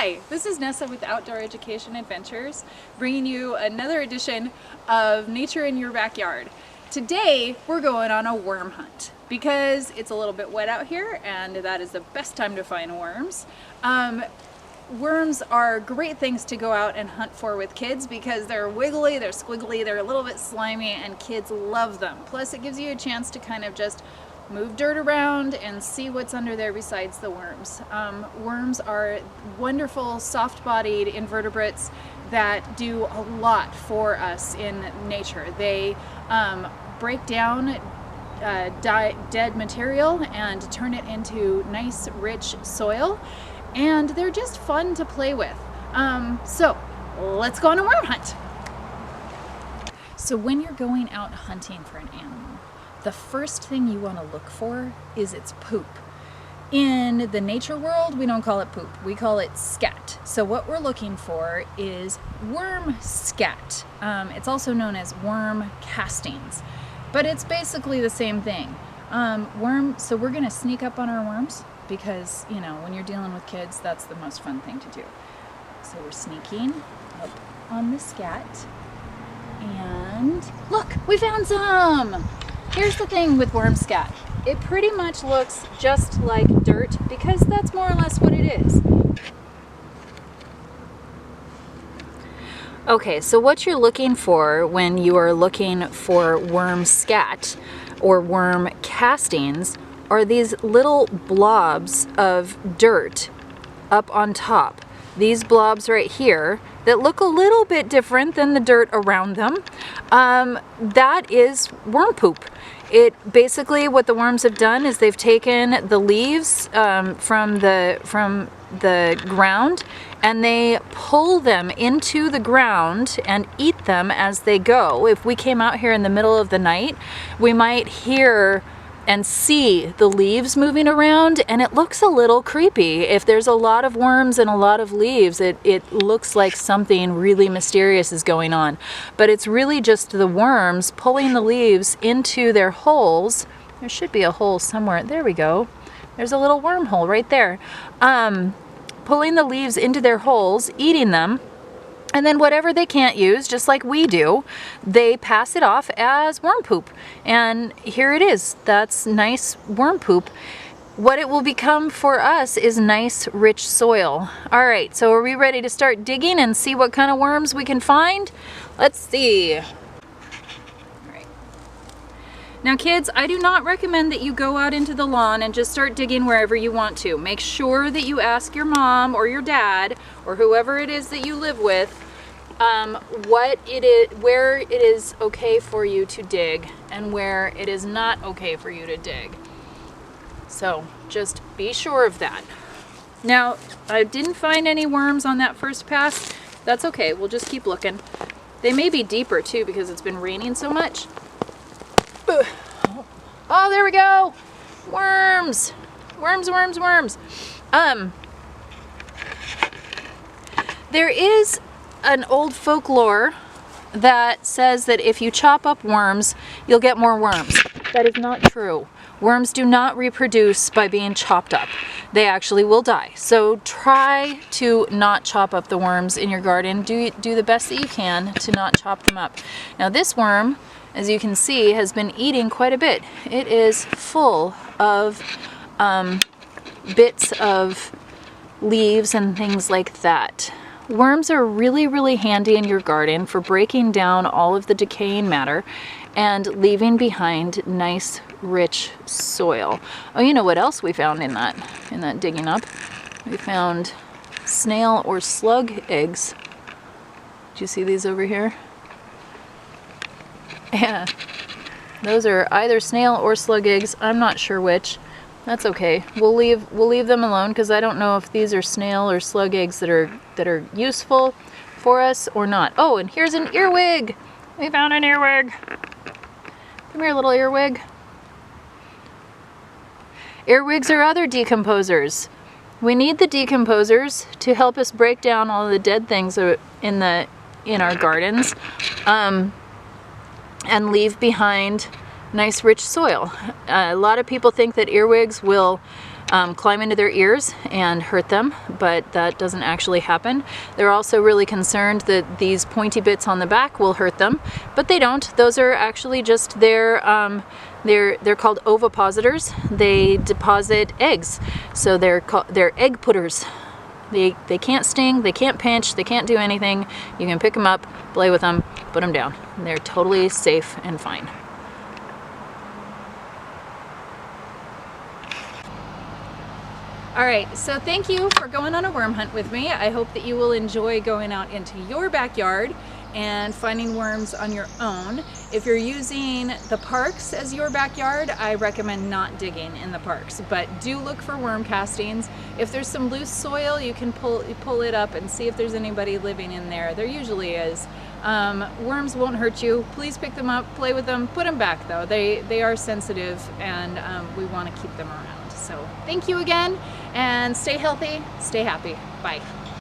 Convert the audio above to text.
Hi, this is Nessa with Outdoor Education Adventures, bringing you another edition of Nature in Your Backyard. Today, we're going on a worm hunt because it's a little bit wet out here and that is the best time to find worms. Worms are great things to go out and hunt for with kids because they're wiggly, they're squiggly, they're a little bit slimy, and kids love them. Plus, it gives you a chance to kind of just move dirt around and see what's under there besides the worms. Worms are wonderful, soft-bodied invertebrates that do a lot for us in nature. They break down dead material and turn it into nice, rich soil, and they're just fun to play with. So let's go on a worm hunt. So when you're going out hunting for an animal, the first thing you want to look for is its poop. In the nature world, we don't call it poop, we call it scat. So what we're looking for is worm scat. It's also known as worm castings, but it's basically the same thing. So we're gonna sneak up on our worms because, you know, when you're dealing with kids, that's the most fun thing to do. So we're sneaking up on the scat, and look, we found some! Here's the thing with worm scat. It pretty much looks just like dirt because that's more or less what it is. Okay, so what you're looking for when you are looking for worm scat or worm castings are these little blobs of dirt up on top. These blobs right here that look a little bit different than the dirt around them, that is worm poop. It basically, what the worms have done is they've taken the leaves from the ground and they pull them into the ground and eat them as they go. If we came out here in the middle of the night, we might hear and see the leaves moving around, and it looks a little creepy. If there's a lot of worms and a lot of leaves, it looks like something really mysterious is going on. But it's really just the worms pulling the leaves into their holes. There should be a hole somewhere. There we go. There's a little wormhole right there. Pulling the leaves into their holes, eating them, and then whatever they can't use, just like we do, they pass it off as worm poop. And here it is. That's nice worm poop. What it will become for us is nice, rich soil. All right, so are we ready to start digging and see what kind of worms we can find? Let's see. All right. Now kids, I do not recommend that you go out into the lawn and just start digging wherever you want to. Make sure that you ask your mom or your dad or whoever it is that you live with where it is okay for you to dig and where it is not okay for you to dig. So just be sure of that. Now, I didn't find any worms on that first pass. That's okay, we'll just keep looking. They may be deeper too because it's been raining so much. Oh, there we go! Worms! Worms, worms, worms! There is an old folklore that says that if you chop up worms, you'll get more worms. That is not true. Worms do not reproduce by being chopped up. They actually will die. So try to not chop up the worms in your garden. Do the best that you can to not chop them up. Now this worm, as you can see, has been eating quite a bit. It is full of bits of leaves and things like that. Worms are really, really handy in your garden for breaking down all of the decaying matter and leaving behind nice, rich soil. Oh, you know what else we found in that digging up? We found snail or slug eggs. Do you see these over here? Yeah, those are either snail or slug eggs. I'm not sure which. That's okay. We'll leave them alone because I don't know if these are snail or slug eggs that are useful for us or not. Oh, and here's an earwig. We found an earwig. Come here, little earwig. Earwigs are other decomposers. We need the decomposers to help us break down all of the dead things in our gardens, and leave behind nice rich soil. A lot of people think that earwigs will climb into their ears and hurt them, but that doesn't actually happen. They're also really concerned that these pointy bits on the back will hurt them, but they don't. Those are actually just they're called ovipositors. They deposit eggs, so they're egg putters. They can't sting, they can't pinch, they can't do anything. You can pick them up, play with them, put them down. They're totally safe and fine. All right, so thank you for going on a worm hunt with me. I hope that you will enjoy going out into your backyard and finding worms on your own. If you're using the parks as your backyard, I recommend not digging in the parks, but do look for worm castings. If there's some loose soil, you can pull it up and see if there's anybody living in there. There usually is. Worms won't hurt you. Please pick them up, play with them, put them back though. They are sensitive, and we want to keep them around. So thank you again, and stay healthy, stay happy. Bye.